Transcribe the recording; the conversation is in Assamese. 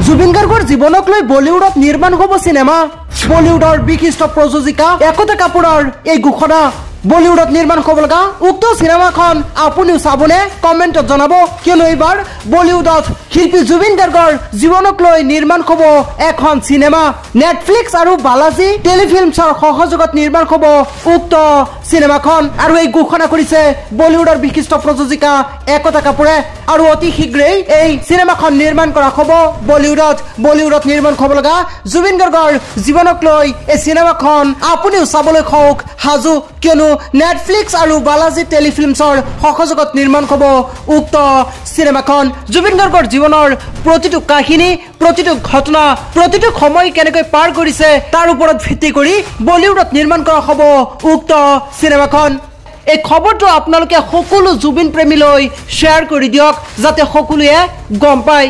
জুবিন গাৰ্গৰ জীৱনক লৈ বলিউডত নিৰ্মাণ হ'ব সিনেমা বলিউডৰ বিশিষ্ট প্ৰযোজিকা একতা কাপুৰৰ এই ঘোষণা বলিউডত নিৰ্মাণ হ'ব লগা উক্ত সিনেমাখন আপুনিও চাবনে কমেন্টত জনাব কিয়নো এইবাৰ বলিউডত শিল্পী জুবিন গাৰ্গৰ জীৱনক লৈ নিৰ্মাণ হ'ব এখন সিনেমা নেটফ্লিক্স আৰু বালাজী টেলিফিল্মছৰ সহযোগত নিৰ্মাণ হ'ব উক্ত সিনেমাখন আৰু এই ঘোষণা কৰিছে বলিউডৰ বিশিষ্ট প্ৰযোজিকা একতা কাপুৰে আৰু অতি শীঘ্ৰেই এই সিনেমাখন নিৰ্মাণ কৰা হ'ব বলিউডত নিৰ্মাণ হ'ব লগা জুবিন গাৰ্গৰ জীৱনক লৈ এই সিনেমাখন আপুনিও চাবলৈ খওক হাজু কিয়নো নেটফ্লিক্স আৰু বালাজী টেলিফিল্মছৰ সহযোগত নিৰ্মাণ হ'ব উক্ত সিনেমাখন জুবিন গাৰ্গৰ জীৱনৰ প্ৰতিটো কাহিনী প্ৰতিটো ঘটনা প্ৰতিটো সময় কেনেকৈ পাৰ কৰিছে তাৰ ওপৰত ভিত্তি কৰি বলিউডত নিৰ্মাণ কৰা হ'ব উক্ত সিনেমাখন এই খবৰটো আপোনালোকে সকলো জুবিন প্ৰেমীলৈ শ্বেয়াৰ কৰি দিয়ক যাতে সকলোৱে গম পায়